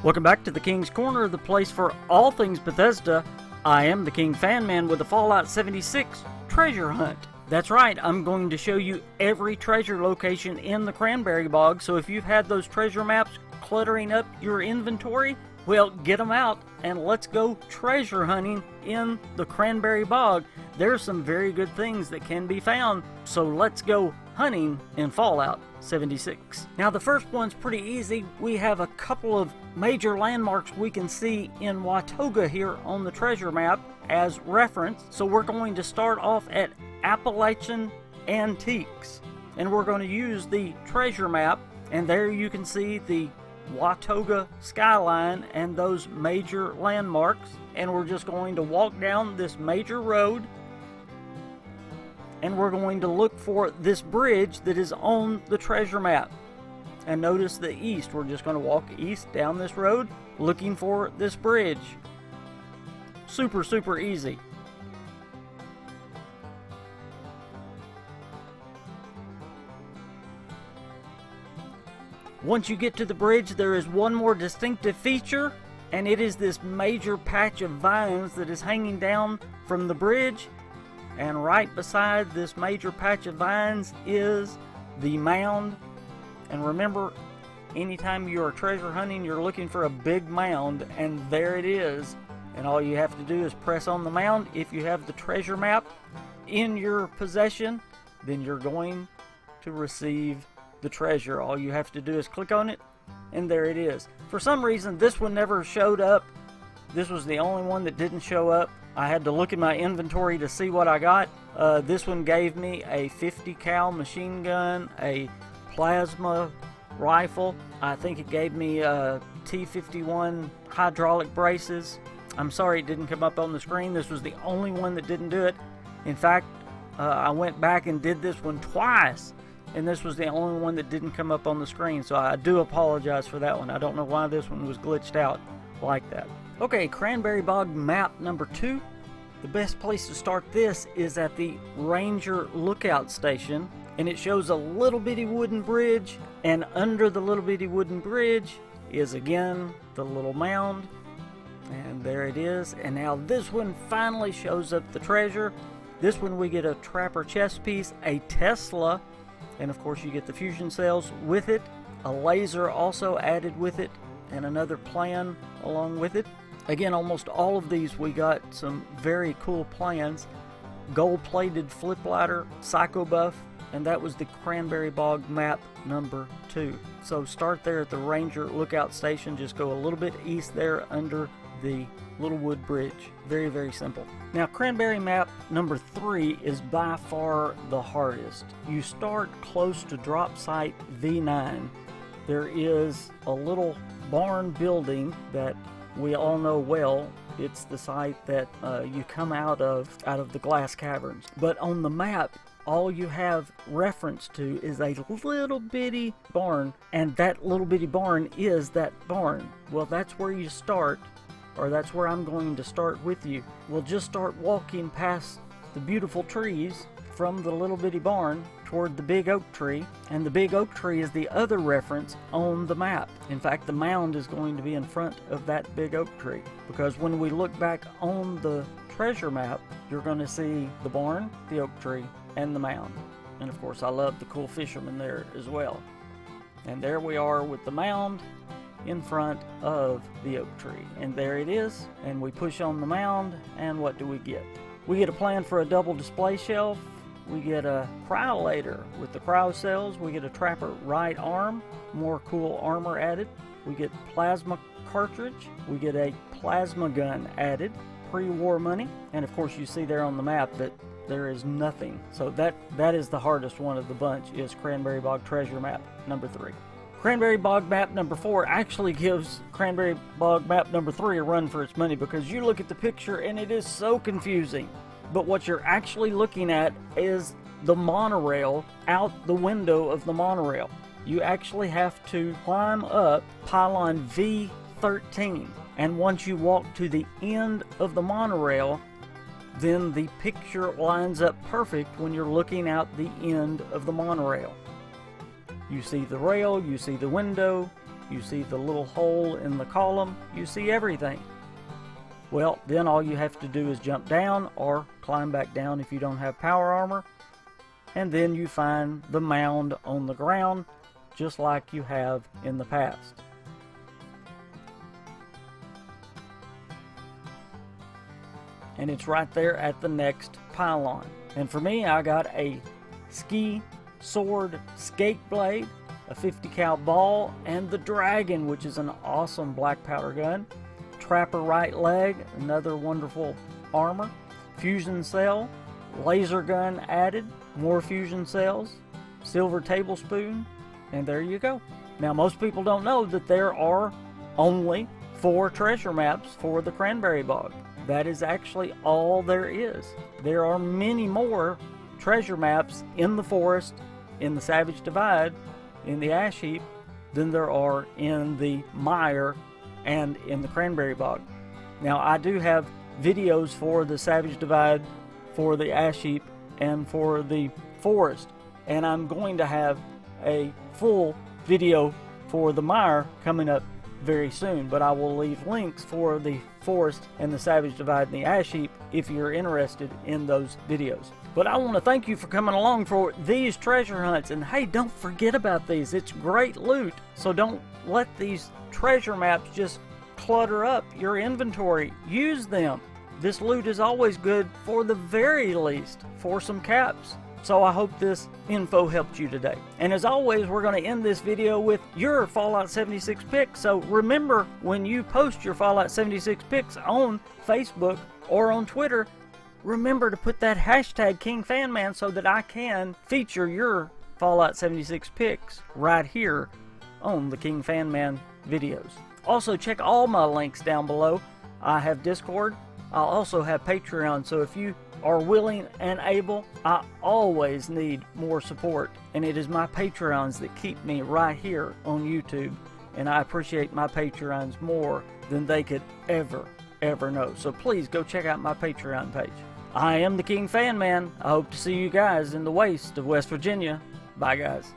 Welcome back to the King's Corner, the place for all things Bethesda. I am the KingFanMan with the Fallout 76 treasure hunt. That's right, I'm going to show you every treasure location in the Cranberry Bog, so if you've had those treasure maps cluttering up your inventory, well, get them out and let's go treasure hunting in the Cranberry Bog. There's some very good things that can be found, so let's go hunting in Fallout 76. Now the first one's pretty easy. We have a couple of major landmarks we can see in Watoga here on the treasure map as reference. So we're going to start off at Appalachian Antiques, and we're going to use the treasure map, and there you can see the Watoga skyline and those major landmarks. And we're just going to walk down this major road, and we're going to look for this bridge that is on the treasure map. And notice the east. We're just going to walk east down this road looking for this bridge. Super easy. Once you get to the bridge, there is one more distinctive feature, and it is this major patch of vines that is hanging down from the bridge. And right beside this major patch of vines is the mound. And remember, anytime you are treasure hunting, you're looking for a big mound, and there it is. And all you have to do is press on the mound. If you have the treasure map in your possession, then you're going to receive the treasure. All you have to do is click on it, and there it is. For some reason, this one never showed up. This was the only one that didn't show up. I had to look in my inventory to see what I got. This one gave me a 50 cal machine gun, a plasma rifle. I think it gave me T-51 hydraulic braces. I'm sorry it didn't come up on the screen. This was the only one that didn't do it. In fact, I went back and did this one twice, and this was the only one that didn't come up on the screen. So I do apologize for that one. I don't know why this one was glitched out like that. Okay, Cranberry Bog map number 2. The best place to start this is at the Ranger Lookout Station, and it shows a little bitty wooden bridge, and under the little bitty wooden bridge is again the little mound, and there it is. And now this one finally shows up the treasure. This one we get a trapper chest piece, a Tesla, and of course you get the fusion cells with it, a laser also added with it, and another plan along with it. Again, almost all of these we got some very cool plans. Gold-plated flip ladder, psycho buff, and that was the Cranberry Bog map number 2. So start there at the Ranger Lookout Station. Just go a little bit east there under the little wood bridge. Very simple. Now Cranberry map number 3 is by far the hardest. You start close to drop site V9. There is a little barn building that we all know well. It's the site that you come out of the glass caverns. But on the map, all you have reference to is a little bitty barn, and that little bitty barn is that barn. Well, that's where you start, or that's where I'm going to start with you. We'll just start walking past the beautiful trees from the little bitty barn toward the big oak tree, and the big oak tree is the other reference on the map. In fact, the mound is going to be in front of that big oak tree, because when we look back on the treasure map, you're going to see the barn, the oak tree, and the mound. And of course I love the cool fisherman there as well. And there we are with the mound in front of the oak tree, and there it is. And we push on the mound, and what do we get? We get a plan for a double display shelf. We get a cryolator with the cryo cells. We get a trapper right arm, more cool armor added. We get plasma cartridge. We get a plasma gun added, pre-war money. And of course you see there on the map that there is nothing. So that is the hardest one of the bunch, is Cranberry Bog treasure map number 3. Cranberry Bog map number 4 actually gives Cranberry Bog map number 3 a run for its money, because you look at the picture and it is so confusing. But what you're actually looking at is the monorail out the window of the monorail. You actually have to climb up pylon V13. And once you walk to the end of the monorail, then the picture lines up perfect when you're looking out the end of the monorail. You see the rail, you see the window, you see the little hole in the column, you see everything. Well, then all you have to do is jump down or climb back down if you don't have power armor, and then you find the mound on the ground just like you have in the past. And it's right there at the next pylon. And for me, I got a ski sword skate blade, a 50 cal ball, and the dragon, which is an awesome black powder gun. Trapper right leg, another wonderful armor. Fusion cell, laser gun added, more fusion cells, silver tablespoon, and there you go. Now, most people don't know that there are only 4 treasure maps for the Cranberry Bog. That is actually all there is. There are many more treasure maps in the forest, in the Savage Divide, in the Ash Heap, than there are in the mire and in the Cranberry Bog. Now, I do have videos for the Savage Divide, for the Ash Heap, and for the forest, and I'm going to have a full video for the mire coming up very soon, but I will leave links for the forest and the Savage Divide and the Ash Heap if you're interested in those videos. But I want to thank you for coming along for these treasure hunts, and hey, don't forget about these. It's great loot, so don't let these treasure maps just clutter up your inventory. Use them. This loot is always good, for the very least, for some caps. So I hope this info helped you today. And as always, we're going to end this video with your Fallout 76 pick. So remember, when you post your Fallout 76 picks on Facebook or on Twitter, remember to put that hashtag KingFanMan so that I can feature your Fallout 76 picks right here on the KingFanMan videos. Also, check all my links down below. I have Discord. I'll also have Patreon, so if you are willing and able, I always need more support, and it is my Patreons that keep me right here on YouTube, and I appreciate my Patreons more than they could ever know. So please go check out my Patreon page. I am the KingFanMan. I hope to see you guys in the waste of West Virginia. Bye, guys.